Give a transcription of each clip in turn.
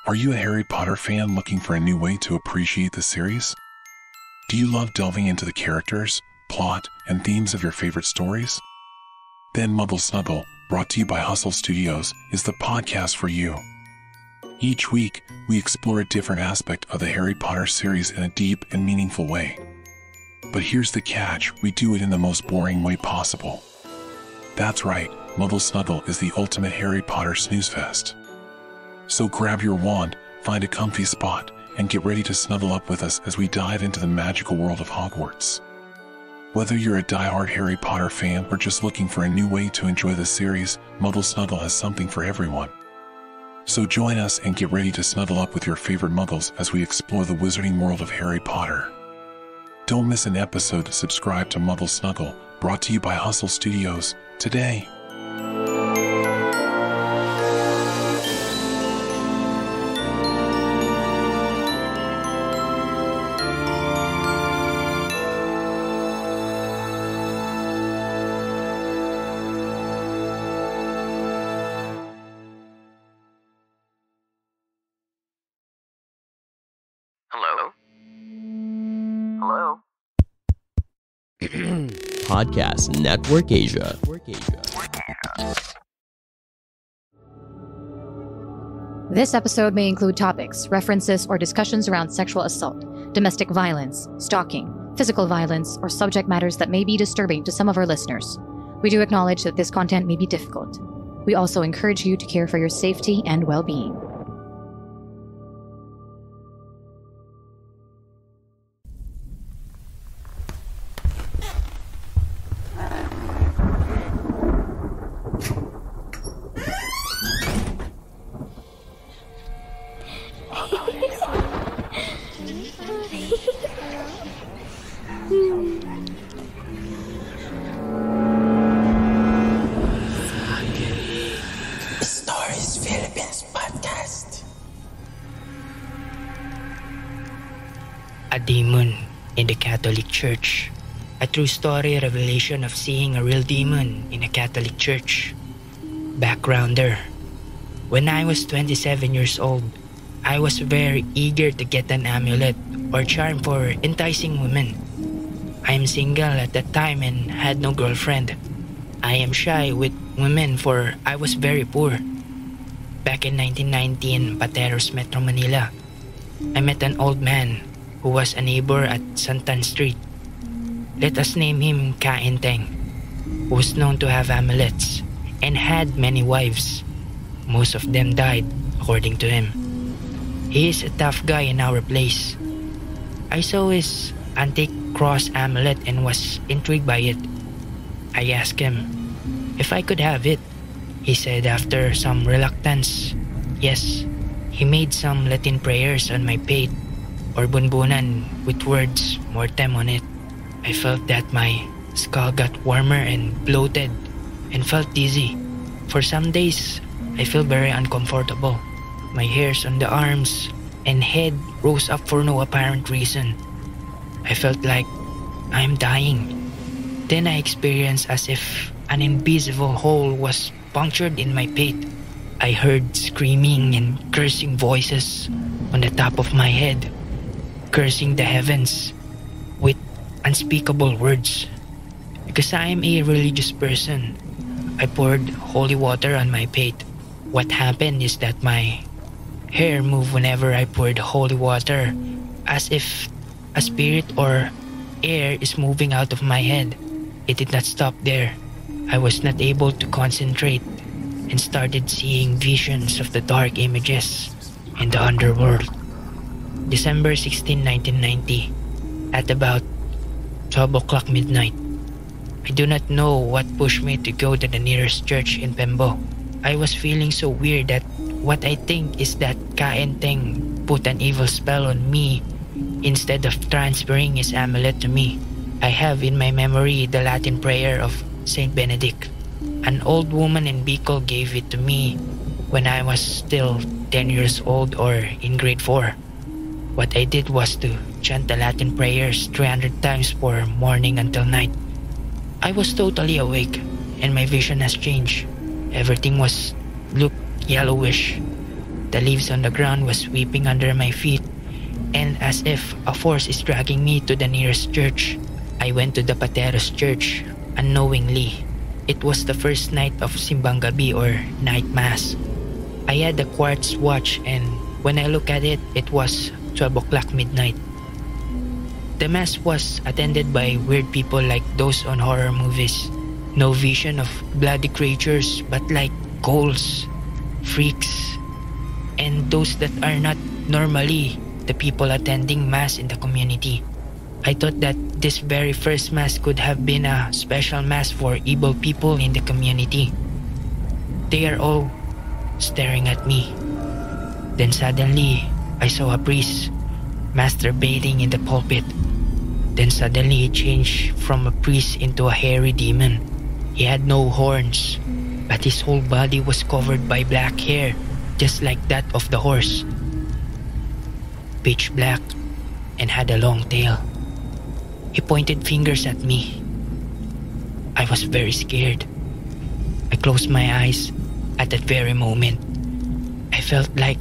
Are you a Harry Potter fan looking for a new way to appreciate the series? Do you love delving into the characters, plot, and themes of your favorite stories? Then Muggle Snuggle, brought to you by Hustle Studios, is the podcast for you. Each week, we explore a different aspect of the Harry Potter series in a deep and meaningful way. But here's the catch, we do it in the most boring way possible. That's right, Muggle Snuggle is the ultimate Harry Potter snooze fest. So grab your wand, find a comfy spot, and get ready to snuggle up with us as we dive into the magical world of Hogwarts. Whether you're a die-hard Harry Potter fan or just looking for a new way to enjoy the series, Muggle Snuggle has something for everyone. So join us and get ready to snuggle up with your favorite Muggles as we explore the wizarding world of Harry Potter. Don't miss an episode. Subscribe to Muggle Snuggle, brought to you by Hustle Studios, today. Hello? Hello? Podcast Network Asia. This episode may include topics, references, or discussions around sexual assault, domestic violence, stalking, physical violence, or subject matters that may be disturbing to some of our listeners. We do acknowledge that this content may be difficult. We also encourage you to care for your safety and well-being. Stories Philippines Podcast. A demon in the Catholic Church. A true story revelation of seeing a real demon in a Catholic church. Backgrounder. When I was 27 years old, I was very eager to get an amulet or charm for enticing women. I am single at that time and had no girlfriend. I am shy with women for I was very poor. Back in 1990 in Pateros, Metro Manila, I met an old man who was a neighbor at Santan Street. Let us name him Kainteng, who was known to have amulets and had many wives. Most of them died, according to him. He is a tough guy in our place. I saw his antique cross amulet and was intrigued by it. I asked him if I could have it. He said after some reluctance, yes. He made some Latin prayers on my pate, or bunbunan with words mortem on it. I felt that my skull got warmer and bloated and felt dizzy. For some days, I feel very uncomfortable. My hairs on the arms and head rose up for no apparent reason. I felt like I am dying. Then I experienced as if an invisible hole was punctured in my pate. I heard screaming and cursing voices on the top of my head, cursing the heavens with unspeakable words. Because I am a religious person, I poured holy water on my pate. What happened is that my hair moved whenever I poured holy water, as if a spirit or air is moving out of my head. It did not stop there. I was not able to concentrate and started seeing visions of the dark images in the underworld. December 16, 1990, at about 12 o'clock midnight. I do not know what pushed me to go to the nearest church in Pembo. I was feeling so weird that what I think is that Kaenteng put an evil spell on me instead of transferring his amulet to me. I have in my memory the Latin prayer of Saint Benedict. An old woman in Bicol gave it to me when I was still 10 years old or in grade 4. What I did was to chant the Latin prayers 300 times for morning until night. I was totally awake and my vision has changed. Everything was looked yellowish. The leaves on the ground was sweeping under my feet, and as if a force is dragging me to the nearest church. I went to the Pateros church unknowingly. It was the first night of Simbang Gabi or night mass. I had the quartz watch, and when I look at it, it was 12 o'clock midnight. The mass was attended by weird people like those on horror movies. No vision of bloody creatures, but like ghouls, freaks, and those that are not normally the people attending mass in the community. I thought that this very first mass could have been a special mass for evil people in the community. They are all staring at me. Then suddenly, I saw a priest masturbating in the pulpit. Then suddenly he changed from a priest into a hairy demon. He had no horns, but his whole body was covered by black hair, just like that of the horse. Pitch black, and had a long tail. He pointed fingers at me. I was very scared. I closed my eyes at that very moment. I felt like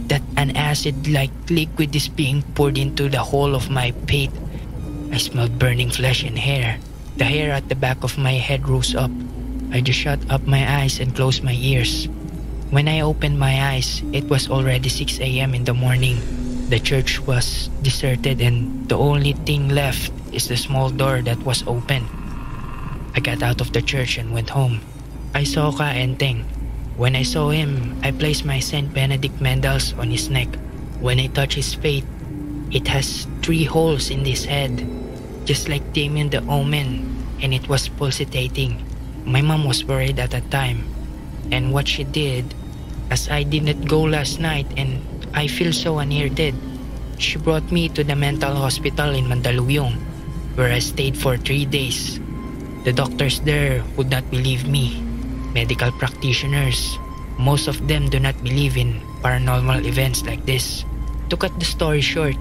that an acid-like liquid is being poured into the whole of my pate. I smelled burning flesh and hair. The hair at the back of my head rose up. I just shut up my eyes and closed my ears. When I opened my eyes, it was already 6 a.m. in the morning. The church was deserted, and the only thing left is the small door that was open. I got out of the church and went home. I saw Ka Enteng. When I saw him, I placed my St. Benedict medals on his neck. When I touched his face, it has 3 holes in his head, just like Damien the Omen, and it was pulsating. My mom was worried at that time, and what she did, as I didn't go last night and I feel so near dead, she brought me to the mental hospital in Mandaluyong, where I stayed for 3 days. The doctors there would not believe me. Medical practitioners, most of them do not believe in paranormal events like this. To cut the story short,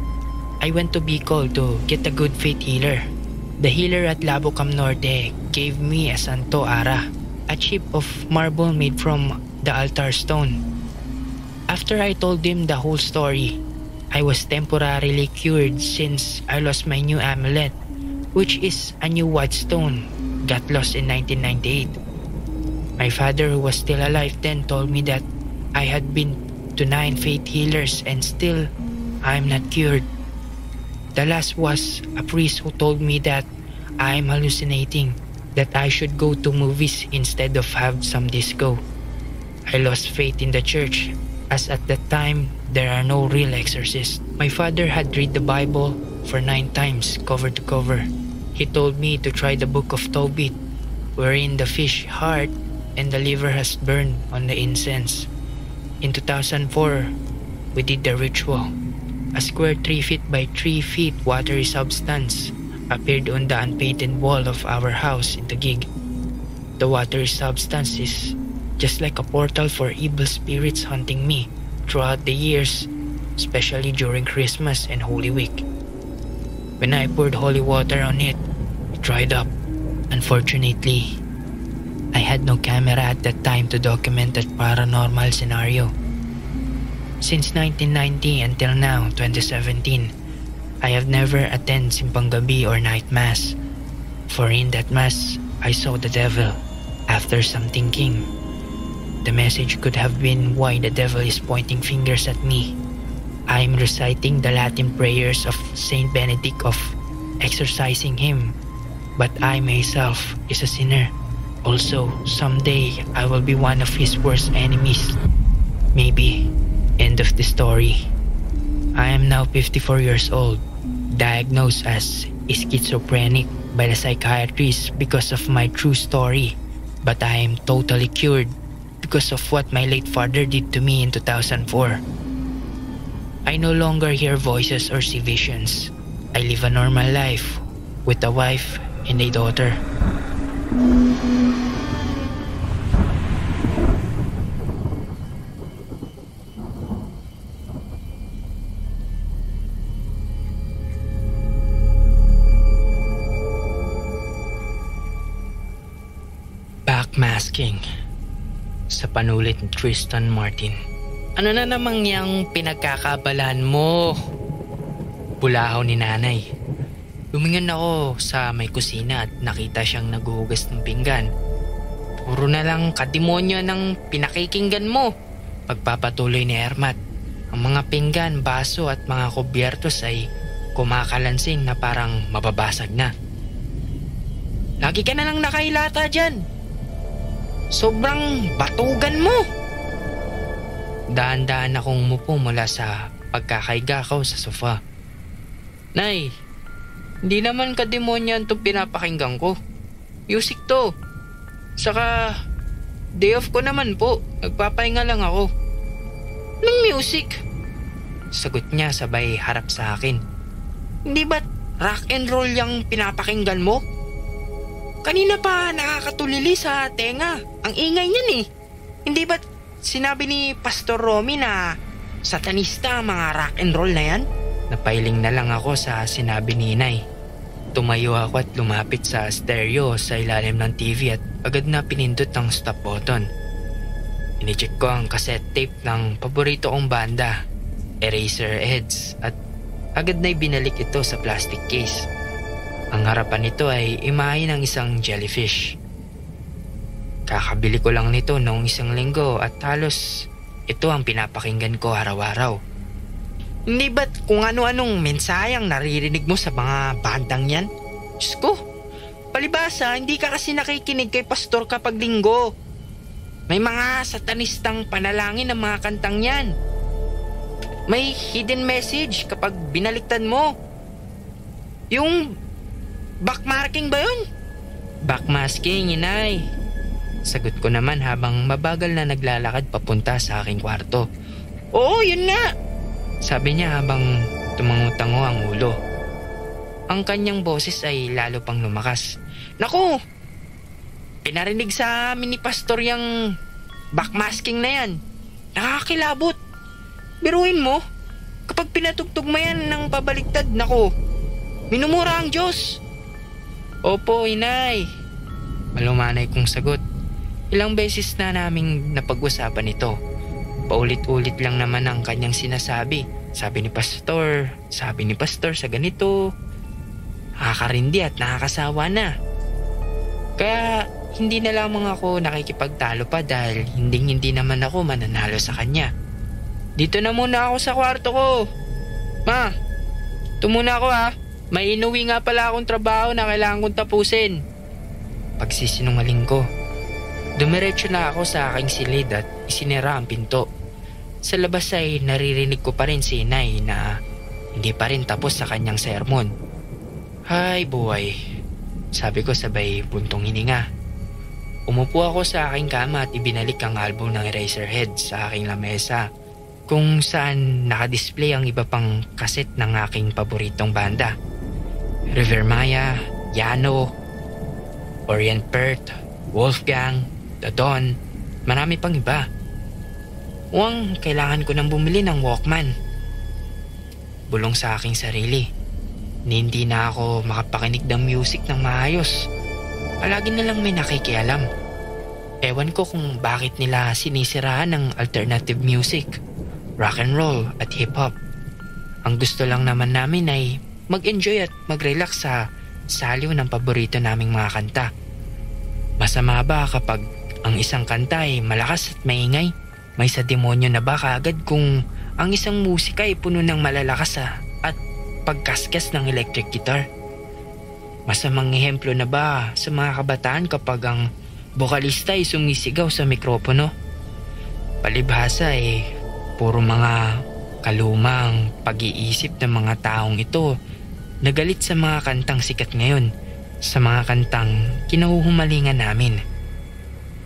I went to Bicol to get a good faith healer. The healer at Labocam Norte gave me a Santo Ara, a chip of marble made from the altar stone. After I told him the whole story, I was temporarily cured since I lost my new amulet, which is a new white stone, got lost in 1998. My father, who was still alive then, told me that I had been to 9 faith healers and still I am not cured. The last was a priest who told me that I am hallucinating, that I should go to movies instead of have some disco. I lost faith in the church, as at that time there are no real exorcists. My father had read the Bible for 9 times, cover to cover. He told me to try the book of Tobit, wherein the fish heart and the liver has burned on the incense. In 2004, we did the ritual. A square 3 feet by 3 feet watery substance appeared on the unpainted wall of our house in Taguig. The watery substance is just like a portal for evil spirits hunting me throughout the years, especially during Christmas and Holy Week. When I poured holy water on it, it dried up. Unfortunately, I had no camera at that time to document that paranormal scenario. Since 1990 until now, 2017, I have never attended Simbang Gabi or night mass. For in that mass, I saw the devil. After some thinking, the message could have been why the devil is pointing fingers at me. I am reciting the Latin prayers of Saint Benedict of exorcising him, but I myself is a sinner. Also, someday I will be one of his worst enemies. Maybe. End of the story. I am now 54 years old, diagnosed as schizophrenic by the psychiatrist because of my true story, but I am totally cured because of what my late father did to me in 2004. I no longer hear voices or see visions. I live a normal life with a wife and a daughter. Backmasking sa panulit ni Tristan Martin. Ano na namang yang pinagkakabalan mo? Bulahaw ni nanay. Lumingon ako sa may kusina at nakita siyang naghuhugas ng pinggan. Puro na lang kademonyo ng pinakikinggan mo. Pagpapatuloy ni Ermat. Ang mga pinggan, baso at mga kubyertos ay kumakalansing na parang mababasag na. Lagi ka na lang nakailata dyan. Sobrang batugan mo. Daan-daan akong umupo mula sa pagkakaiga ko sa sofa. Nay, hindi naman kademonyan itong pinapakinggan ko. Music to. Saka, day off ko naman po. Nagpapahinga lang ako. Anong music? Sagot niya sabay harap sa akin. Hindi ba't rock and roll yung pinapakinggan mo? Kanina pa nakakatulili sa tenga. Ang ingay niyan eh. Hindi ba't sinabi ni Pastor Romy na satanista ang mga rock and roll na yan? Napailing na lang ako sa sinabi ni Inay. Tumayo ako at lumapit sa stereo sa ilalim ng TV at agad na pinindot ang stop button. Inicheck ko ang cassette tape ng paborito kong banda, Eraserheads, at agad na binalik ito sa plastic case. Ang harapan nito ay imahe ng isang jellyfish. Kakabili ko lang nito noong isang linggo at halos ito ang pinapakinggan ko araw-araw. Hindi ba't kung ano-anong mensaheng naririnig mo sa mga bandang yan? Diyos ko, palibasa hindi ka kasi nakikinig kay pastor kapag linggo. May mga satanistang panalangin ng mga kantang yan. May hidden message kapag binaliktad mo. Yung backmarking ba yun? Backmasking, Inay. Sagot ko naman habang mabagal na naglalakad papunta sa aking kwarto. Oo, yun nga. Sabi niya habang tumango-tango ang ulo. Ang kanyang boses ay lalo pang lumakas. Naku! Pinarinig sa amin ni pastor yung backmasking na yan. Nakakilabot. Biruin mo, kapag pinatugtog mo yan ng pabaliktad, naku, minumura ang Diyos. Opo, Inay. Malumanay kong sagot. Ilang beses na naming napag-usapan ito. Paulit-ulit lang naman ang kanyang sinasabi. Sabi ni pastor sa ganito. Nakakarindi at nakakasawa na. Kaya hindi na lamang ako nakikipagtalo pa dahil hindi naman ako mananalo sa kanya. Dito na muna ako sa kwarto ko. Ma, ito muna ako ha. May inuwi nga pala akong trabaho na kailangan kong tapusin. Pagsisinungaling ko. Dumiretso na ako sa aking silid at isinira ang pinto. Sa labas ay naririnig ko pa rin si Inay na hindi pa rin tapos sa kanyang sermon. Hay buhay, sabi ko sabay buntong hininga. Umupo ako sa aking kama at ibinalik ang album ng Eraserheads sa aking lamesa, kung saan nakadisplay ang iba pang kaset ng aking paboritong banda. River Maya, Yano, Orient Pearl, Wolfgang, The Dawn, marami pang iba. Mukhang kailangan ko nang bumili ng Walkman. Bulong sa aking sarili. Hindi na ako makapakinig ng music ng maayos. Palagi na lang may nakikialam. Ewan ko kung bakit nila sinisiraan ng alternative music, rock and roll at hip-hop. Ang gusto lang naman namin ay mag-enjoy at mag-relax sa saliw ng paborito naming mga kanta. Masama ba kapag ang isang kanta ay malakas at maingay? May sa demonyo na ba kaagad kung ang isang musika ay puno ng malalakas at pagkaskas ng electric guitar? Masamang ehemplo na ba sa mga kabataan kapag ang bokalista ay sumisigaw sa mikropono? Palibhasa ay puro mga kalumang pag-iisip ng mga taong ito na galit sa mga kantang sikat ngayon, sa mga kantang kinahuhumalingan namin.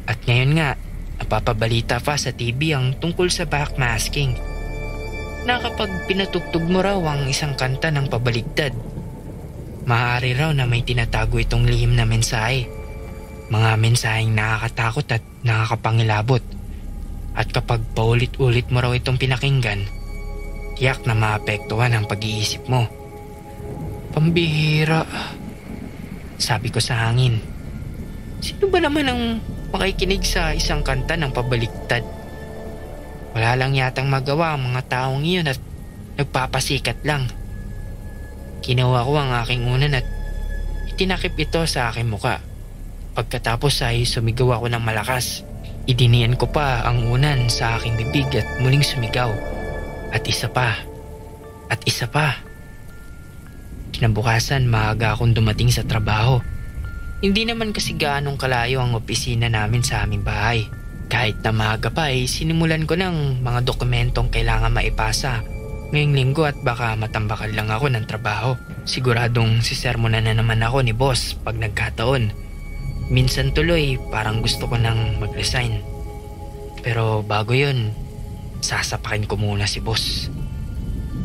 At ngayon nga, napapabalita pa sa TV ang tungkol sa backmasking, na kapag pinatugtog mo raw ang isang kanta ng pabaligtad, maaari raw na may tinatago itong lihim na mensahe. Mga mensaheng nakakatakot at nakakapangilabot. At kapag paulit-ulit mo raw itong pinakinggan, tiyak na maapektuhan ang pag-iisip mo. Pambihira, sabi ko sa hangin. Sino ba naman ang makikinig sa isang kanta ng pabaliktad? Wala lang yatang magawa ang mga taong iyon at nagpapasikat lang. Kinuha ko ang aking unan at itinakip ito sa aking muka. Pagkatapos ay sumigaw ako ng malakas. Idinian ko pa ang unan sa aking bibig at muling sumigaw. At isa pa. At isa pa. Kinabukasan maaga akong dumating sa trabaho. Hindi naman kasi gaanong kalayo ang opisina namin sa aming bahay. Kahit na maaga pa ay sinimulan ko ng mga dokumentong kailangan maipasa ngayong linggo at baka matambakan lang ako ng trabaho. Siguradong sisermonan na naman ako ni boss pag nagkataon. Minsan tuloy parang gusto ko nang mag-resign. Pero bago yun, sasapakin ko muna si boss.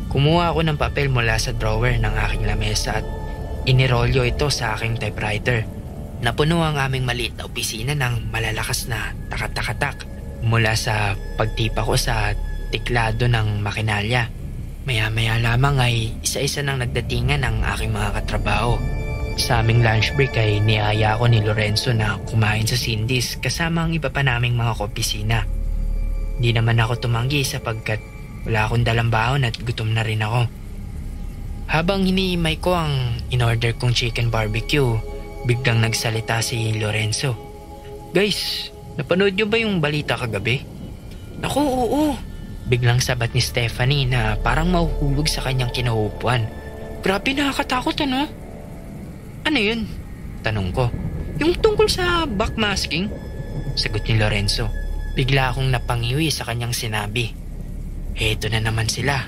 Kumuha ako ng papel mula sa drawer ng aking lamesa at inirolyo ito sa aking typewriter. Napuno ang aming maliit na opisina ng malalakas na takatakatak mula sa pagtipa ko sa tiklado ng makinalya. Maya-maya lamang ay isa-isa nang nagdatingan ang aking mga katrabaho. Sa aming lunch break ay niyaya ako ni Lorenzo na kumain sa Cindy's kasama ang iba pa naming mga kaopisina. Di naman ako tumanggi sapagkat wala akong dalang baon at gutom na rin ako. Habang hiniimay ko ang in-order kong chicken barbecue, biglang nagsalita si Lorenzo. "Guys, napanood niyo ba yung balita kagabi?" "Naku, oo." Biglang sabat ni Stephanie na parang mahuhulog sa kanyang kinaupuan. "Grabe, nakakatakot ano?" "Ano yun?" tanong ko. "Yung tungkol sa backmasking," sagot ni Lorenzo. Bigla akong napangiwi sa kanyang sinabi. Eto na naman sila,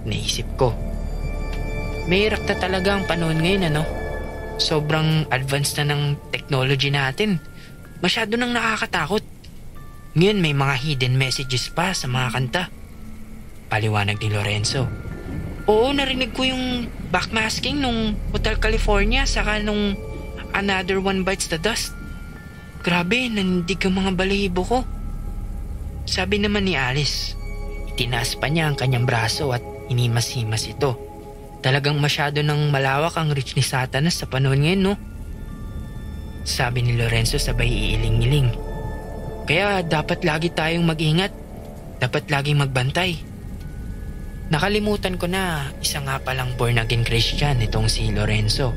naisip ko. Mahirap na talaga ang panahon ngayon ano? Sobrang advanced na ng technology natin. Masyado nang nakakatakot. Ngayon may mga hidden messages pa sa mga kanta. Paliwanag ni Lorenzo. Oo, narinig ko yung backmasking nung Hotel California saka nung Another One Bites the Dust. Grabe, nandig ang mga balahibo ko. Sabi naman ni Alice. Itinaas pa niya ang kanyang braso at inimas-himas ito. Talagang masyado nang malawak ang reach ni Satanas sa panahon ngayon, no? Sabi ni Lorenzo sabay iiling-iling. Kaya dapat lagi tayong mag-ingat. Dapat laging magbantay. Nakalimutan ko na isa nga palang born-again Christian itong si Lorenzo.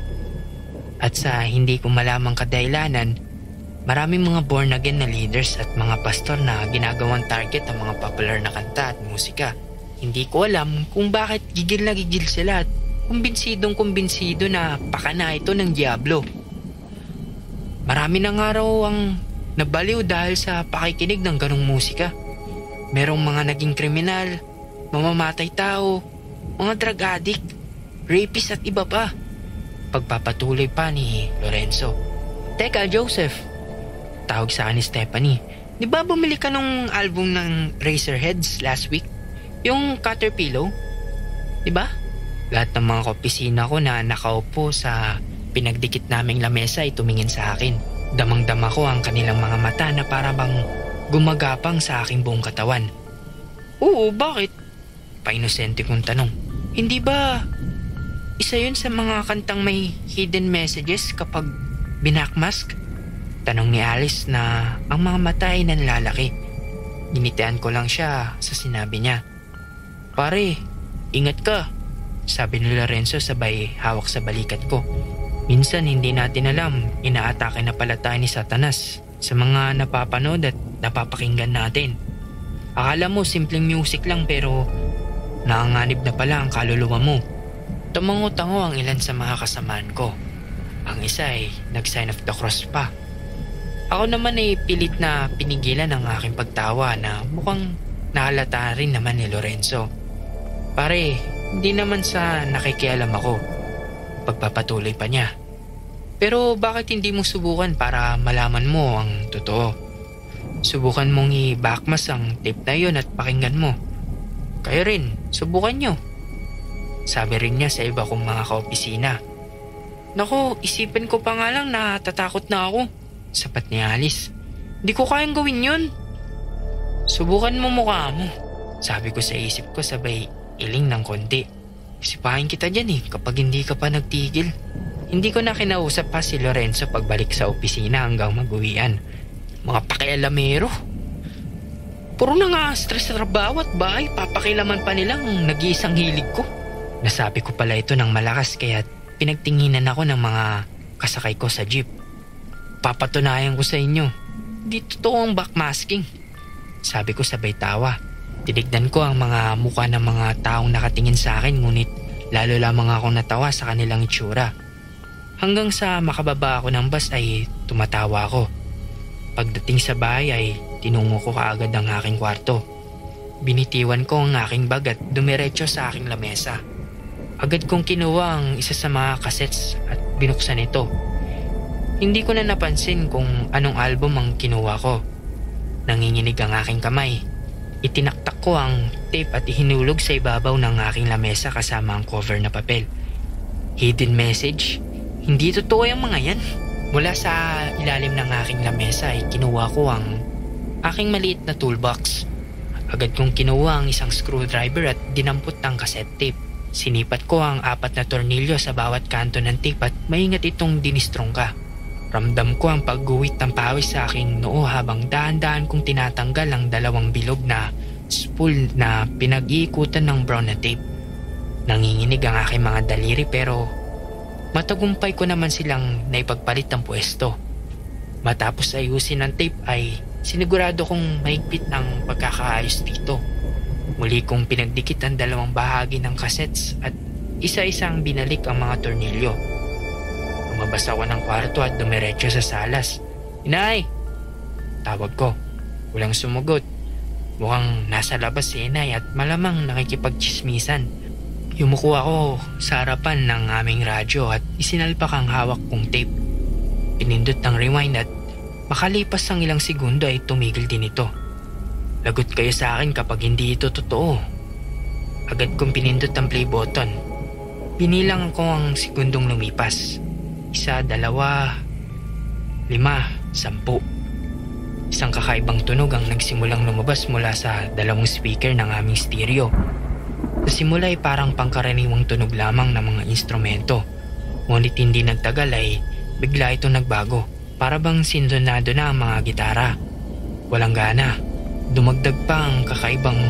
At sa hindi ko malamang kadahilanan, maraming mga born-again na leaders at mga pastor na ginagawang target ang mga popular na kanta at musika. Hindi ko alam kung bakit gigil na gigil sila at kumbinsidong-kumbinsido na pakana ito ng Diablo. Marami na nga raw ang nabaliw dahil sa pakikinig ng ganong musika. Merong mga naging kriminal, mamamatay tao, mga drug addict, rapist at iba pa. Pagpapatuloy pa ni Lorenzo. Teka, Joseph, tawag sa akin ni Stephanie. Di ba bumili ka nung album ng Razorheads last week? Yung Caterpillar? Di ba? Lahat ng mga kaopisina ko na nakaupo sa pinagdikit naming lamesa ay tumingin sa akin. Damang-dama ko ang kanilang mga mata na para bang gumagapang sa aking buong katawan. Oo, bakit? Painosente kong tanong. Hindi ba isa yun sa mga kantang may hidden messages kapag binakmask? Tanong ni Alice na ang mga mata ay nanlalaki. Ginitian ko lang siya sa sinabi niya. Pare, ingat ka, sabi ni Lorenzo sabay hawak sa balikat ko. Minsan hindi natin alam, inaatake na pala tayo ni Satanas sa mga napapanood at napapakinggan natin. Akala mo simpleng music lang pero nanganganib na pala ang kaluluwa mo. Tumango-tango ang ilan sa mga kasamaan ko. Ang isa ay nag-sign of the cross pa. Ako naman ay pilit na pinigilan ang aking pagtawa na mukhang nahalata rin naman ni Lorenzo. Pare, hindi naman sa nakikialam ako. Pagpapatuloy pa niya. Pero bakit hindi mo subukan para malaman mo ang totoo? Subukan mong i-backmas ang tape na yun at pakinggan mo. Kayo rin, subukan nyo. Sabi rin niya sa iba kong mga kaopisina. Nako, isipin ko pa nga lang na tatakot na ako. Sapat ni Alice. Di ko kayang gawin yun. Subukan mo mukha mo. Sabi ko sa isip ko sabay iling ng konti. Sipahin kita dyan kapag hindi ka pa nagtigil. Hindi ko na kinausap pa si Lorenzo pagbalik sa opisina hanggang mag-uwian. Mga pakialamero. Puro na nga stress sa trabaho at bahay, papakilaman pa nilang nag-iisang hilig ko. Nasabi ko pala ito ng malakas kaya pinagtinginan ako ng mga kasakay ko sa jeep. Papatunayan ko sa inyo, di totoo ang backmasking. Sabi ko sabay tawa. Tinignan ko ang mga mukha ng mga taong nakatingin sa akin ngunit lalo lamang ako natawa sa kanilang itsura. Hanggang sa makababa ako ng bus ay tumatawa ako. Pagdating sa bahay ay tinungo ko kaagad ang aking kwarto. Binitiwan ko ang aking bag at dumiretso sa aking lamesa. Agad kong kinuha ang isa sa mga cassettes at binuksan ito. Hindi ko na napansin kung anong album ang kinuha ko. Nanginginig ang aking kamay. Itinaktak ko ang tape at ihinulog sa ibabaw ng aking lamesa kasama ang cover na papel. Hidden message? Hindi totoo yung mga yan. Mula sa ilalim ng aking lamesa ay kinuha ko ang aking maliit na toolbox. Agad kong kinuha ang isang screwdriver at dinampot ang cassette tape. Sinipat ko ang 4 na tornilyo sa bawat kanto ng tape at maingat itong dinistrongka. Ramdam ko ang pagguhit ng pawis sa aking noo habang dahan-dahan kong tinatanggal ang 2 bilog na spool na pinag-iikutan ng brown na tape. Nanginginig ang aking mga daliri pero matagumpay ko naman silang naipagpalit ng pwesto. Matapos ayusin ang tape ay sinigurado kong mahigpit ng pagkakaayos dito. Muli kong pinagdikit ang 2 bahagi ng cassettes at isa-isang binalik ang mga tornilyo. Lumabas ako ng kwarto at dumiretso sa salas. "Inay!" Tawag ko. Walang sumagot. Mukhang nasa labas si Inay at malamang nakikipagchismisan. Yumuko ako sa harapan ng aming radyo at isinalpak ang hawak kong tape. Pinindot ang rewind at makalipas ang ilang segundo ay tumigil din ito. Lagot kayo sa akin kapag hindi ito totoo. Agad kong pinindot ang play button. Binilang ko ang segundong lumipas. 1, 2, 5, 10. Isang kakaibang tunog ang nagsimulang lumabas mula sa 2 speaker ng aming stereo. Sa simula ay parang pangkaraniwang tunog lamang ng mga instrumento. Ngunit hindi nagtagal ay bigla ito nagbago. Para bang sindonado na ang mga gitara. Walang gana. Dumagdag pa ang kakaibang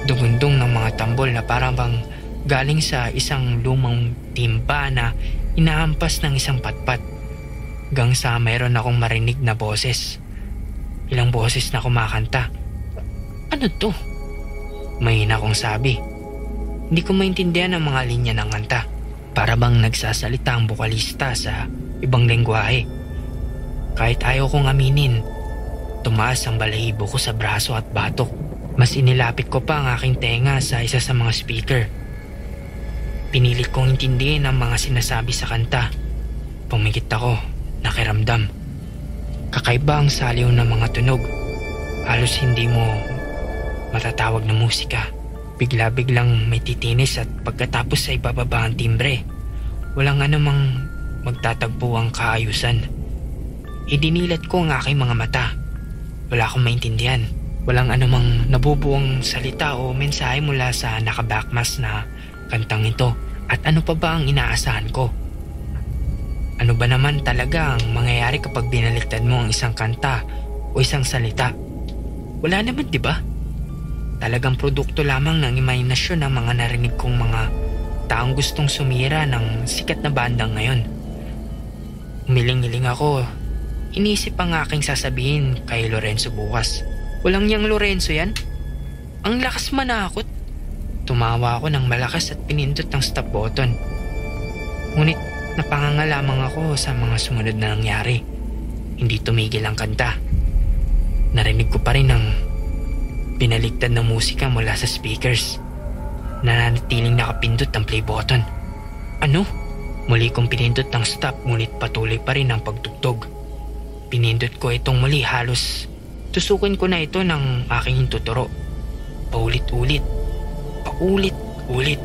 dugundong ng mga tambol na parang bang galing sa isang lumang timba na inahampas ng isang patpat. Hanggang sa mayroon akong marinig na boses. Ilang boses na kumakanta. "Ano to?" Mahina kong sabi. Hindi ko maintindihan ang mga linya ng kanta. Para bang nagsasalita ang bokalista sa ibang lengguwahe. Kahit ayaw kong aminin, tumaas ang balahibo ko sa braso at batok. Mas inilapit ko pa ang aking tenga sa isa sa mga speaker. Pinilit kong intindihin ang mga sinasabi sa kanta. Pumikit ako, nakiramdam. Kakaiba ang saliw ng mga tunog. Halos hindi mo matatawag na musika. Bigla-biglang may titinis at pagkatapos ay bababa ang timbre. Walang anumang magtatagpo ang kaayusan. Idinilat ko ang aking mga mata. Wala akong maintindihan. Walang anumang nabubuong salita o mensahe mula sa nakabackmas na kantang ito. At ano pa ba ang inaasahan ko? Ano ba naman talaga ang mangyayari kapag binaliktad mo ang isang kanta o isang salita? Wala naman, di ba? Talagang produkto lamang ng imahinasyon ng mga narinig kong mga taong gustong sumira ng sikat na bandang ngayon. Umiling-iling ako. Inisip ang aking sasabihin kay Lorenzo bukas. Walang niyang Lorenzo yan? Ang lakas manakot. Tumawa ako ng malakas at pinindot ang stop button. Ngunit napanganga lamang ako sa mga sumunod na nangyari. Hindi tumigil ang kanta. Narinig ko pa rin ang pinaligtad na musika mula sa speakers. Nananatiling nakapindot ang play button. Ano? Muli kong pinindot ang stop ngunit patuloy pa rin ang pagtugtog. Pinindot ko itong muli, halos tusukin ko na ito ng aking hintuturo. Paulit-ulit. Paulit-ulit.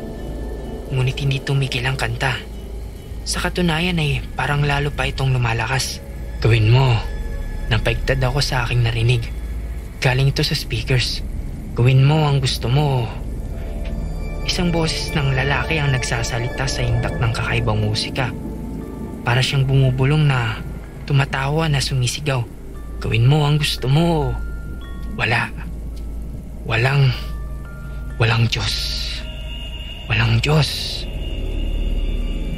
Ngunit hindi tumigil ang kanta. Sa katunayan ay parang lalo pa itong lumalakas. Gawin mo. Napaigtad ako sa aking narinig. Galing ito sa speakers. Gawin mo ang gusto mo. Isang boses ng lalaki ang nagsasalita sa indak ng kakaibang musika. Para siyang bumubulong na tumatawa na sumisigaw. Gawin mo ang gusto mo. Wala. Walang Diyos. Walang Diyos.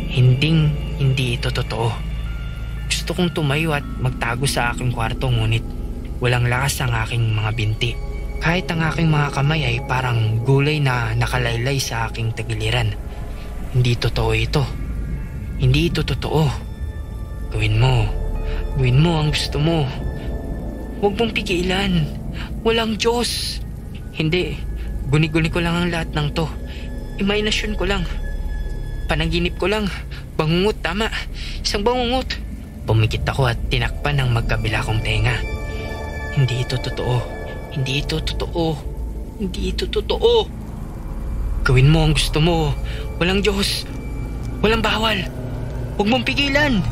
Hindi ito totoo. Gusto kong tumayo at magtago sa aking kwarto, ngunit walang lakas ang aking mga binti. Kahit ang aking mga kamay ay parang gulay na nakalaylay sa aking tagiliran. Hindi totoo ito. Hindi ito totoo. Gawin mo ang gusto mo. Huwag mong pigilan. Walang Diyos. Hindi. Guni-guni ko lang ang lahat ng to. Imahinasyon ko lang. Panaginip ko lang. Bangungot, tama. Isang bangungot. Pumikit ako at tinakpan ang magkabila kong tenga. Hindi ito totoo. Hindi ito totoo. Hindi ito totoo. Gawin mo ang gusto mo. Walang Diyos. Walang bawal. Huwag mong pigilan.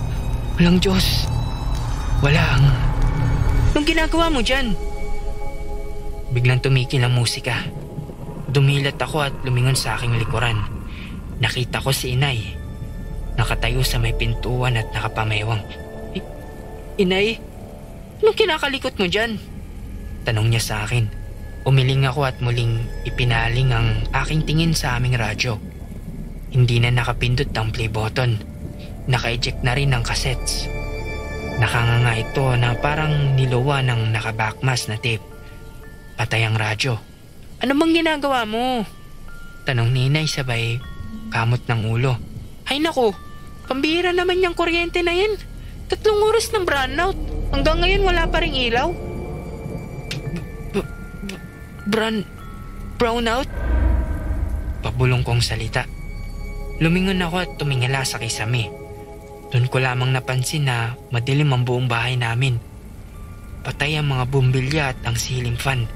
Walang Diyos. Walang. Anong ginagawa mo dyan? Biglang tumigil ang musika. Dumilat ako at lumingon sa aking likuran. Nakita ko si Inay. Nakatayo sa may pintuan at nakapamayawang. Inay, anong kinakalikot mo dyan? Tanong niya sa akin. Umiling ako at muling ipinaling ang aking tingin sa aming radyo. Hindi na nakapindot ang play button. Naka-eject na rin ang cassettes. Nakanganga ito na parang niluwa ng nakabackmask na tape. Patay ang radyo. Ano bang ginagawa mo? Tanong ni Inay sabay kamot ng ulo. Ay naku, pambihira naman yung kuryente na yan. 3 oras ng brownout. Hanggang ngayon wala pa ring ilaw. Brownout? Pabulong kong salita. Lumingon ako at tumingala sa kisame. Doon ko lamang napansin na madilim ang buong bahay namin. Patay ang mga bumbilya at ang ceiling fan.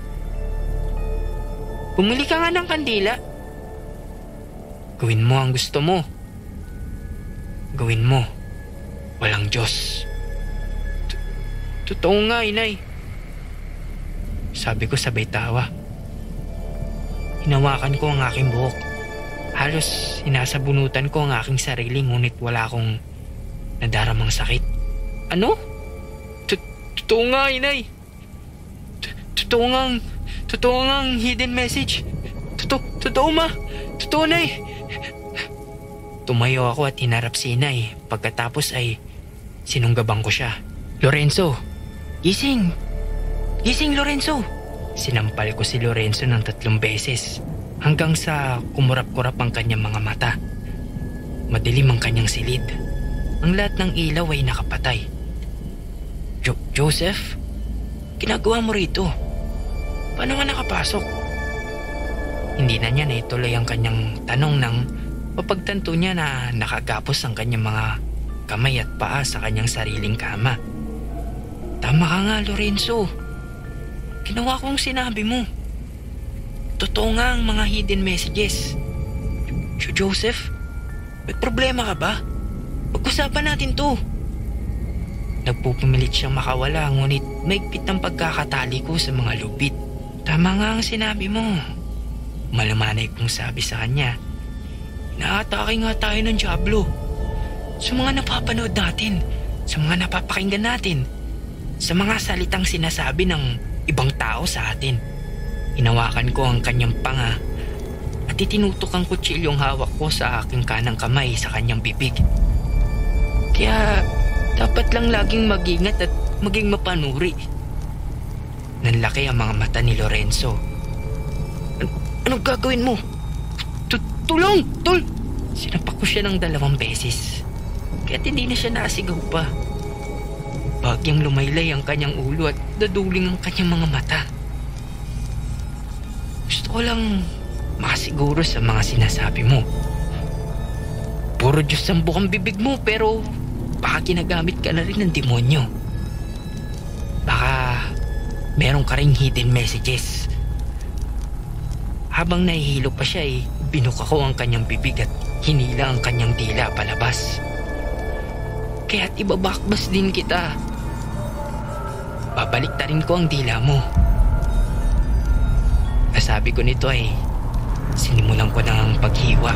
Bumili ka nga ng kandila. Gawin mo ang gusto mo. Gawin mo. Walang Diyos. Totoo nga, Inay. Sabi ko sabay tawa. Hinawakan ko ang aking buhok. Halos sinasabunutan ko ang aking sarili ngunit wala akong nadaramang sakit. Ano? Totoo nga, Inay. Totoo nga ang hidden message. Totoo ma. Totoo, Nay. Tumayo ako at hinarap si Inay. Pagkatapos ay sinunggabang ko siya. Lorenzo! Gising! Gising, Lorenzo! Sinampal ko si Lorenzo ng 3 beses hanggang sa kumurap-kurap ang kanyang mga mata. Madilim ang kanyang silid. Ang lahat ng ilaw ay nakapatay. Joseph? Ginagawa mo rito? Paano ka nakapasok? Hindi na niya naituloy ang kanyang tanong nang mapagtanto niya na nakagapos ang kanyang mga kamay at paa sa kanyang sariling kama. Tama ka nga, Lorenzo. Ginawa ko ang sinabi mo. Totoo nga ang mga hidden messages. Joseph, may problema ka ba? Pag-usapan natin to. Nagpupumilit siyang makawala ngunit maigpit ang pagkakatali ko sa mga lubid. Tama nga ang sinabi mo. Malumanay kong sabi sa kanya. Inaatake nga tayo ng Diablo. Sa mga napapanood natin, sa mga napapakinggan natin, sa mga salitang sinasabi ng ibang tao sa atin. Hinawakan ko ang kanyang panga at itinutok ang kutsilyong hawak ko sa aking kanang kamay sa kanyang bibig. Kaya dapat lang laging mag-ingat at maging mapanuri. Nanlaki ang mga mata ni Lorenzo. Anong gagawin mo? Tulong! Tol! Sinapak ko siya ng 2 beses. Kaya't hindi na siya nasigaw pa. Bagyang lumaylay ang kanyang ulo at daduling ang kanyang mga mata. Gusto ko lang makasiguro sa mga sinasabi mo. Puro Diyos ang bukang bibig mo pero baka ginagamit ka na rin ng demonyo. Baka meron ka ring hidden messages. Habang nahihilo pa siya binuka ko ang kanyang bibig at hinila ang kanyang dila palabas. Kaya't ibabakbas din kita. Babaliktarin ko ang dila mo. Kasabi ko nito ay sinimulan ko na ang paghiwa.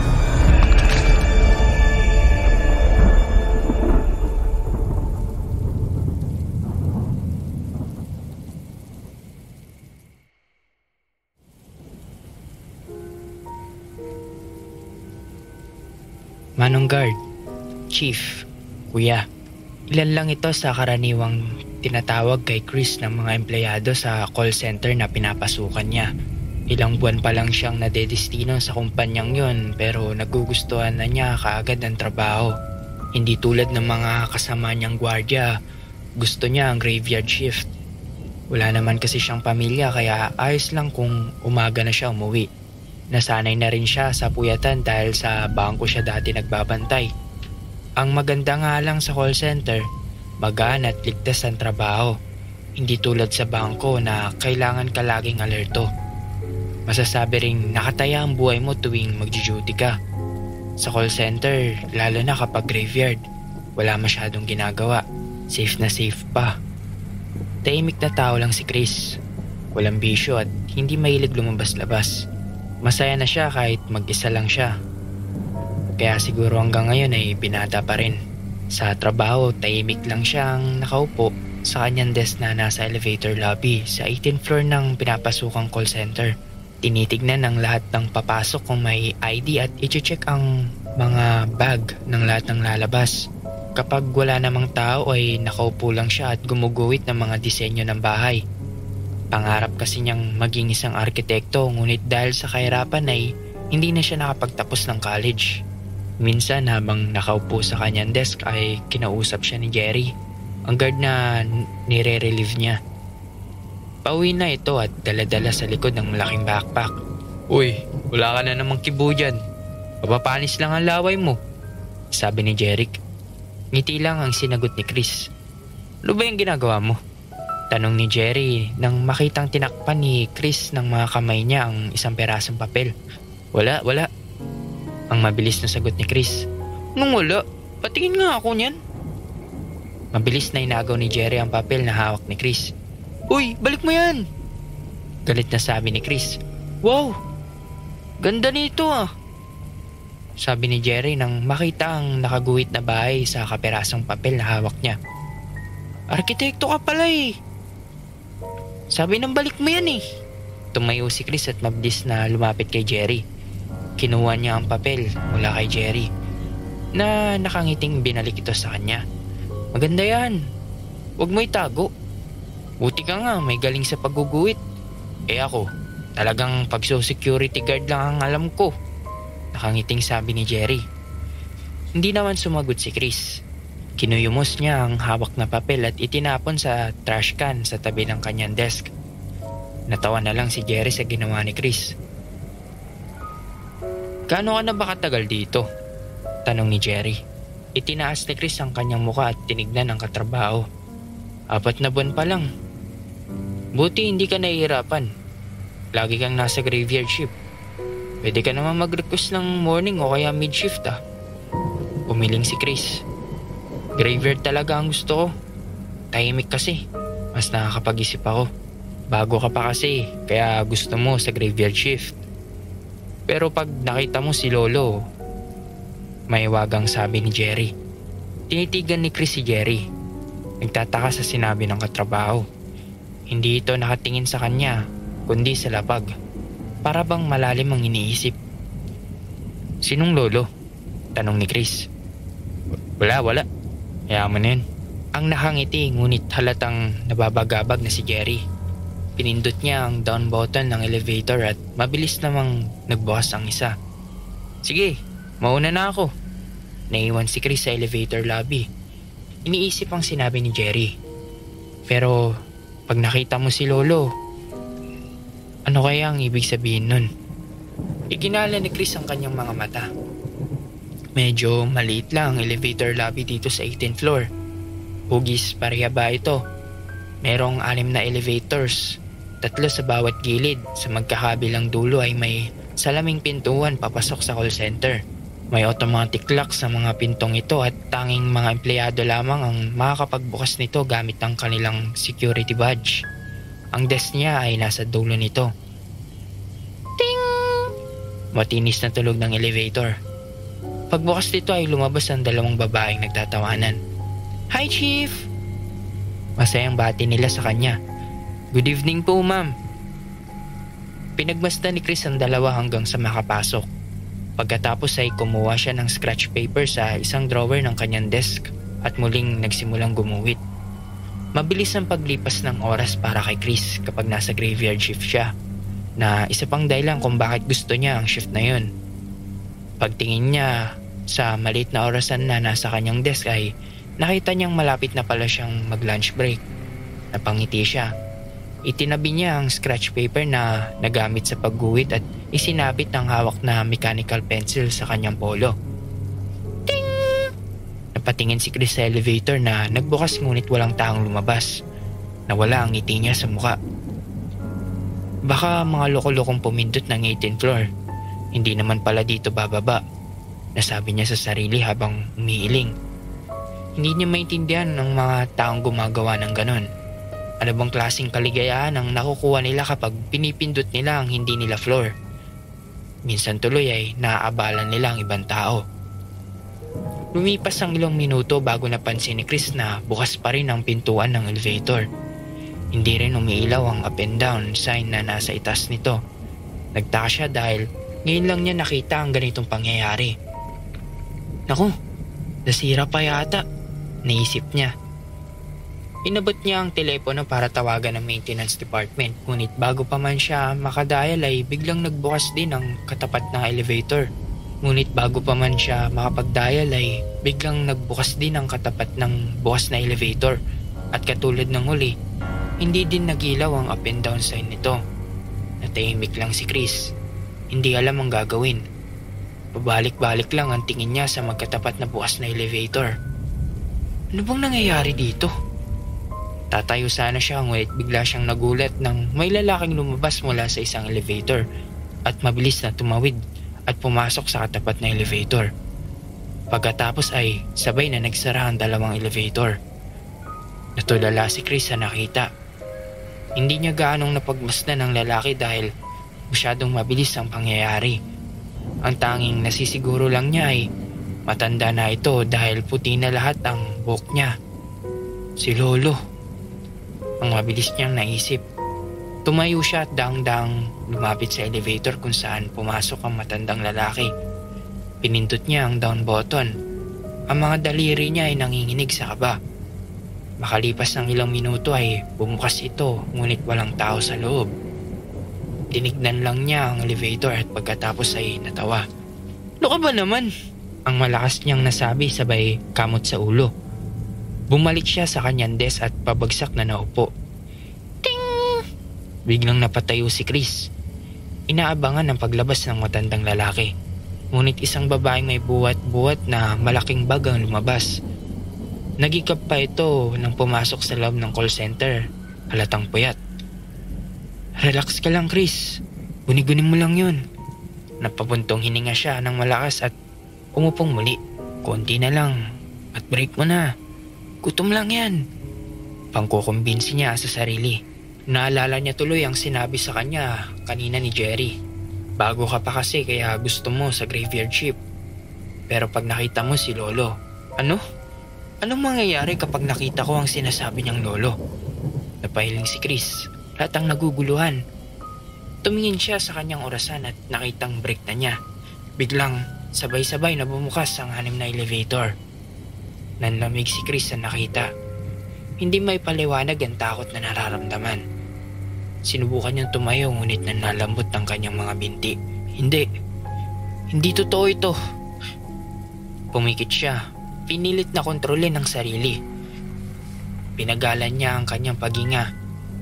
Manong guard, chief, kuya. Ilan lang ito sa karaniwang tinatawag kay Chris ng mga empleyado sa call center na pinapasukan niya. Ilang buwan pa lang siyang nadedestino sa kumpanyang yon pero nagugustuhan na niya kaagad ang trabaho. Hindi tulad ng mga kasama niyang gwardiya, gusto niya ang graveyard shift. Wala naman kasi siyang pamilya kaya ayos lang kung umaga na siya umuwi. Nasanay na rin siya sa puyatan dahil sa bangko siya dati nagbabantay. Ang maganda nga lang sa call center, magaan at ligtas ang trabaho. Hindi tulad sa bangko na kailangan ka laging alerto. Masasabi ring nakataya ang buhay mo tuwing mag-duty ka. Sa call center, lalo na kapag graveyard, wala masyadong ginagawa. Safe na safe pa. Tahimik na tao lang si Chris. Walang bisyo at hindi mahilig lumabas-labas. Masaya na siya kahit mag-isa lang siya. Kaya siguro hanggang ngayon ay binata pa rin. Sa trabaho, tahimik lang siyang nakaupo sa kanyang desk na nasa elevator lobby sa 18th floor ng pinapasukang call center. Tinitignan ng lahat ng papasok kung may ID at i-check ang mga bag ng lahat ng lalabas. Kapag wala namang tao ay nakaupo lang siya at gumuguhit ng mga disenyo ng bahay. Pangarap kasi niyang maging isang arkitekto ngunit dahil sa kahirapan ay hindi na siya nakapagtapos ng college. Minsan habang nakaupo sa kanyang desk ay kinausap siya ni Jerry, ang guard na nire-relieve niya. Pauwi na ito at dala-dala sa likod ng malaking backpack. "Uy, wala ka na namang kibo dyan. Papapanis lang ang laway mo," sabi ni Jeric. Ngiti lang ang sinagot ni Chris. "Ano ba yung ginagawa mo?" Tanong ni Jerry nang makitang tinakpan ni Chris ng mga kamay niya ang isang perasong papel. Wala. Ang mabilis na sagot ni Chris. "Nung wala? Patingin nga ako niyan." Mabilis na inagaw ni Jerry ang papel na hawak ni Chris. "Uy, balik mo yan!" Galit na sabi ni Chris. "Wow! Ganda nito ah!" Sabi ni Jerry nang makita ang nakaguhit na bahay sa kaperasong papel na hawak niya. "Arkitekto ka pala eh!" "Sabi nang balik mo yan eh!" Tumayo si Chris at mabilis na lumapit kay Jerry. Kinuha niya ang papel mula kay Jerry na nakangiting binalik ito sa kanya. "Maganda yan. Huwag mo itago. Buti ka nga may galing sa pagguguhit. Eh ako, talagang pagso-security guard lang ang alam ko." Nakangiting sabi ni Jerry. Hindi naman sumagot si Chris. Kinuyumos niya ang hawak na papel at itinapon sa trash can sa tabi ng kanyang desk. Natawa na lang si Jerry sa ginawa ni Chris. "Gaano ka na ba katagal dito?" Tanong ni Jerry. Itinaas ni Chris ang kanyang muka at tinignan ang katrabaho. 4 na buwan pa lang. Buti hindi ka nahihirapan. Lagi kang nasa graveyard shift. Pwede ka naman mag-request ng morning o kaya mid-shift ah. Umiling si Chris. Graveyard talaga ang gusto ko. Tahimik kasi. Mas nakakapag-isip ako. Bago ka pa kasi, kaya gusto mo sa graveyard shift. Pero pag nakita mo si Lolo, may wagang sabi ni Jerry. Tinitigan ni Chris si Jerry. Nagtataka sa sinabi ng katrabaho. Hindi ito nakatingin sa kanya, kundi sa lapag. Para bang malalim ang iniisip. "Sinong lolo?" Tanong ni Chris. Wala. Yaman na yun." Ang nakangiti ngunit halatang nababagabag na si Jerry. Pinindot niya ang down button ng elevator at mabilis namang nagbukas ang isa. "Sige, mauna na ako." Naiwan si Chris sa elevator lobby. Iniisip ang sinabi ni Jerry. Pero pag nakita mo si Lolo, ano kaya ang ibig sabihin nun? Iginala ni Chris ang kanyang mga mata. Medyo maliit lang ang elevator lobby dito sa 18th floor. Hugis pareha ba ito? Merong 6 na elevators, 3 sa bawat gilid. Sa magkakabilang dulo ay may salaming pintuan papasok sa call center. May automatic lock sa mga pintong ito at tanging mga empleyado lamang ang makakapagbukas nito gamit ang kanilang security badge. Ang desk niya ay nasa dulo nito. Ting! Matinis na tulog ng elevator. Pagbukas nito ay lumabas ang 2 babaeng nagtatawanan. "Hi, Chief!" Masayang bati nila sa kanya. "Good evening po, ma'am." Pinagmasdan ni Chris ang 2 hanggang sa makapasok. Pagkatapos ay kumuha siya ng scratch paper sa isang drawer ng kanyang desk at muling nagsimulang gumuhit. Mabilis ang paglipas ng oras para kay Chris kapag nasa graveyard shift siya, na isa pang dahilan kung bakit gusto niya ang shift na yun. Pagtingin niya sa maliit na orasan na nasa kanyang desk ay nakita niyang malapit na pala siyang mag-lunch break. Napangiti siya. Itinabi niya ang scratch paper na nagamit sa pagguhit at isinabit ng hawak na mechanical pencil sa kanyang polo. Ting! Napatingin si Chris sa elevator na nagbukas ngunit walang taong lumabas. Nawala ang ngiti niya sa muka. Baka mga loko-lokong pumindot ng 18th floor. Hindi naman pala dito bababa, nasabi niya sa sarili habang umiiling. Hindi niya maintindihan ng mga taong gumagawa ng ganon. Ano bang klaseng kaligayahan ang nakukuha nila kapag pinipindot nila ang hindi nila floor? Minsan tuloy ay naaabalan nila ang ibang tao. Lumipas ang ilang minuto bago napansin ni Chris na bukas pa rin ang pintuan ng elevator. Hindi rin umiilaw ang up and down sign na nasa itaas nito. Nagtaka siya dahil ngayon lang niya nakita ang ganitong pangyayari. Naku, nasira pa yata, naisip niya. Inabot niya ang telepono para tawagan ang maintenance department, ngunit bago pa man siya makadial ay biglang nagbukas din ang katapat ng elevator. Ngunit bago pa man siya makapag-dial ay biglang nagbukas din ang katapat ng bukas na elevator. At katulad ng huli, hindi din nagilaw ang up and down sign nito. Natahimik lang si Chris. Hindi alam ang gagawin. Pabalik-balik lang ang tingin niya sa magkatapat na bukas na elevator. Ano bang nangyayari dito? Tatayo sana siya ngunit bigla siyang nagulat nang may lalaking lumabas mula sa isang elevator at mabilis na tumawid at pumasok sa katapat na elevator. Pagkatapos ay sabay na nagsara ang dalawang elevator. Natulala si Chris sa nakita. Hindi niya gaanong napagmasdan ng lalaki dahil masyadong mabilis ang pangyayari. Ang tanging nasisiguro lang niya ay matanda na ito dahil puti na lahat ang buhok niya. Si Lolo. Ang mabilis niyang naisip. Tumayo siya at daang-daang lumapit sa elevator kung saan pumasok ang matandang lalaki. Pinindot niya ang down button. Ang mga daliri niya ay nanginginig sa kaba. Makalipas ng ilang minuto ay bumukas ito ngunit walang tao sa loob. Tinignan lang niya ang elevator at pagkatapos ay natawa. Ano ka ba naman? Ang malakas niyang nasabi sabay kamot sa ulo. Bumalik siya sa kanyang desk at pabagsak na naupo. Ting! Biglang napatayo si Chris. Inaabangan ang paglabas ng matandang lalaki. Ngunit isang babaeng may buwat-buwat na malaking bag ang lumabas. Nagikap pa ito nang pumasok sa loob ng call center. Halatang puyat. Relax ka lang, Chris. Guni-gunin mo lang yun. Napabuntong hininga siya ng malakas at umupong muli. Konti na lang at break mo na. Gutom lang yan. Pangkukumbinsi niya sa sarili. Naalala niya tuloy ang sinabi sa kanya kanina ni Jerry. Bago ka pa kasi kaya gusto mo sa graveyard shift. Pero pag nakita mo si Lolo, ano? Anong mangyayari kapag nakita ko ang sinasabi niyang lolo? Napahiling si Chris. Lahat ang naguguluhan. Tumingin siya sa kanyang orasan at nakitang break na niya. Biglang sabay-sabay na bumukas ang 6 na elevator. Nanlamig si Chris sa nakita. Hindi may paliwanag ang takot na nararamdaman. Sinubukan niyang tumayo ngunit nanlalambot ang kanyang mga binti. Hindi totoo ito. Pumikit siya. Pinilit na kontrolin ang sarili. Pinagalan niya ang kanyang paghinga.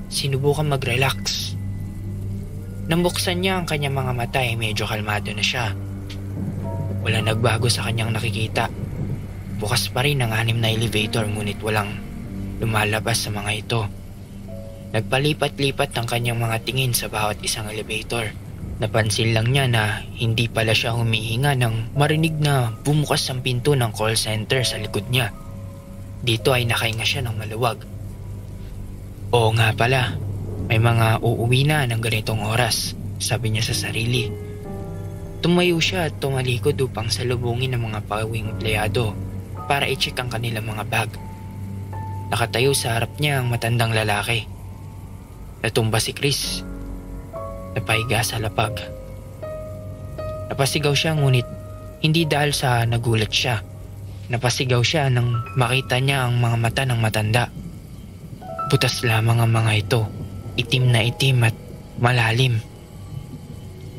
Sinubukan mag-relax. Nang buksan niya ang kanyang mga mata ay medyo kalmado na siya. Wala nagbago sa kanyang nakikita. Bukas pa rin ang 6 na elevator ngunit walang lumalabas sa mga ito. Nagpalipat-lipat ang kanyang mga tingin sa bawat isang elevator. Napansin lang niya na hindi pala siya humihinga nang marinig na bumukas ang pinto ng call center sa likod niya. Dito ay nakahinga siya ng maluwag. Oo nga pala, may mga uuwi na ng ganitong oras, sabi niya sa sarili. Tumayo siya at tumalikod upang salubungin ng mga pauwing empleyado para i-check ang kanilang mga bag. Nakatayo sa harap niya ang matandang lalaki. Natumba si Chris. Napahiga sa lapag. Napasigaw siya ngunit hindi dahil sa nagulat siya. Napasigaw siya nang makita niya ang mga mata ng matanda. Butas lamang ang mga ito, itim na itim at malalim.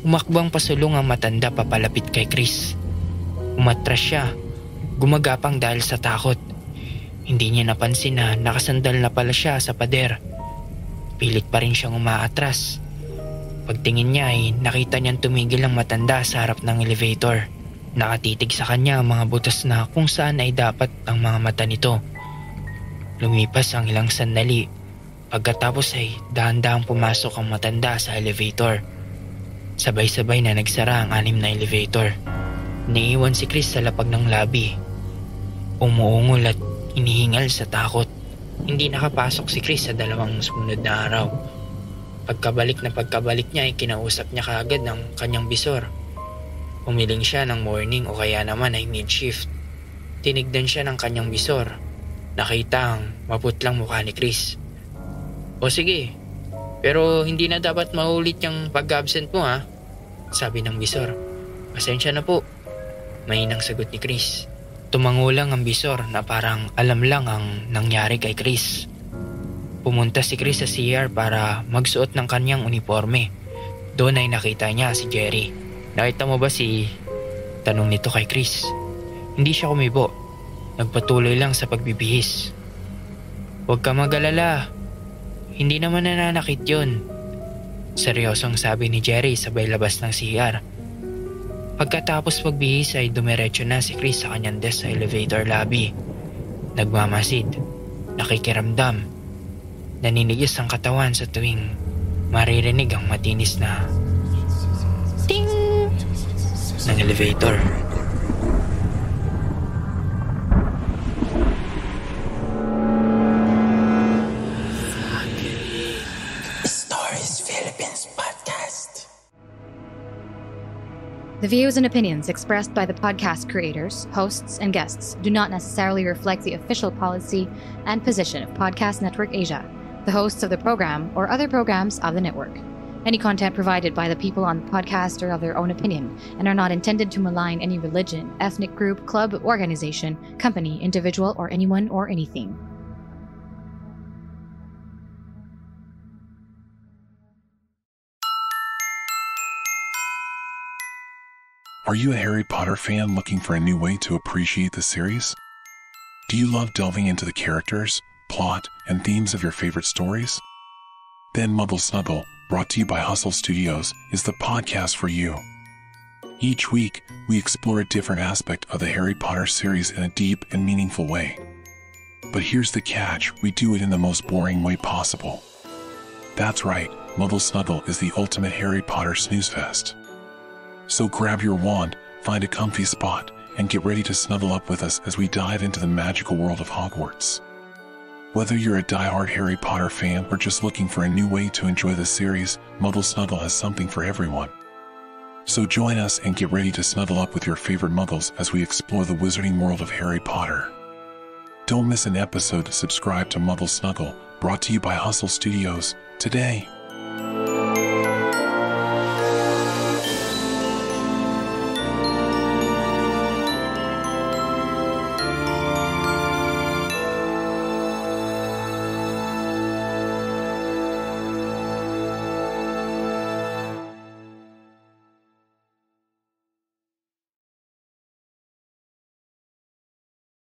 Umakbang pasulong ang matanda papalapit kay Chris. Umatras siya, gumagapang dahil sa takot. Hindi niya napansin na nakasandal na pala siya sa pader. Pilit pa rin siyang umaatras. Pagtingin niya ay nakita niyang tumigil ang matanda sa harap ng elevator. Nakatitig sa kanya ang mga butas na kung saan ay dapat ang mga mata nito. Lumipas ang ilang sandali. Pagkatapos ay dahan-dahang pumasok ang matanda sa elevator. Sabay-sabay na nagsara ang 6 na elevator. Naiwan si Chris sa lapag ng lobby. Umuungol at inihingal sa takot. Hindi nakapasok si Chris sa 2 sumunod na araw. Pagkabalik niya ay kinausap niya kaagad ng kanyang bisor. Umiling siya ng morning o kaya naman ay mid-shift. Tinignan siya ng kanyang bisor. Nakita ang maputlang mukha ni Chris. O sige, pero hindi na dapat maulit yung pag-absent mo ha, sabi ng bisor. Pasensya na po, mainang sagot ni Chris. Tumangulang ang bisor na parang alam lang ang nangyari kay Chris. Pumunta si Chris sa CR para magsuot ng kanyang uniforme. Doon ay nakita niya si Jerry. Nakita mo ba si... Tanong nito kay Chris. Hindi siya kumibo. Nagpatuloy lang sa pagbibihis. Huwag ka mag-alala. Hindi naman nananakit yun. Seryosong sabi ni Jerry sabay labas ng CR. Pagkatapos pagbihis ay dumiretso na si Chris sa kanyang desk sa elevator lobby. Nagmamasid. Nakikiramdam. Naninigis ang katawan sa tuwing maririnig ang matinis na ting ng elevator. Stories Philippines Podcast. The views and opinions expressed by the podcast creators, hosts, and guests do not necessarily reflect the official policy and position of Podcast Network Asia, the hosts of the program, or other programs of the network. Any content provided by the people on the podcast are of their own opinion and are not intended to malign any religion, ethnic group, club, organization, company, individual, or anyone or anything. Are you a Harry Potter fan looking for a new way to appreciate the series? Do you love delving into the characters, plot, and themes of your favorite stories? Then Mumble Snuggle, brought to you by Hustle Studios, is the podcast for you. Each week, we explore a different aspect of the Harry Potter series in a deep and meaningful way. But here's the catch, we do it in the most boring way possible. That's right, Mumble Snuggle is the ultimate Harry Potter snooze fest. So grab your wand, find a comfy spot, and get ready to snuggle up with us as we dive into the magical world of Hogwarts. Whether you're a die-hard Harry Potter fan or just looking for a new way to enjoy the series, Muggle Snuggle has something for everyone. So join us and get ready to snuggle up with your favorite Muggles as we explore the wizarding world of Harry Potter. Don't miss an episode. Subscribe to Muggle Snuggle, brought to you by Hustle Studios, today.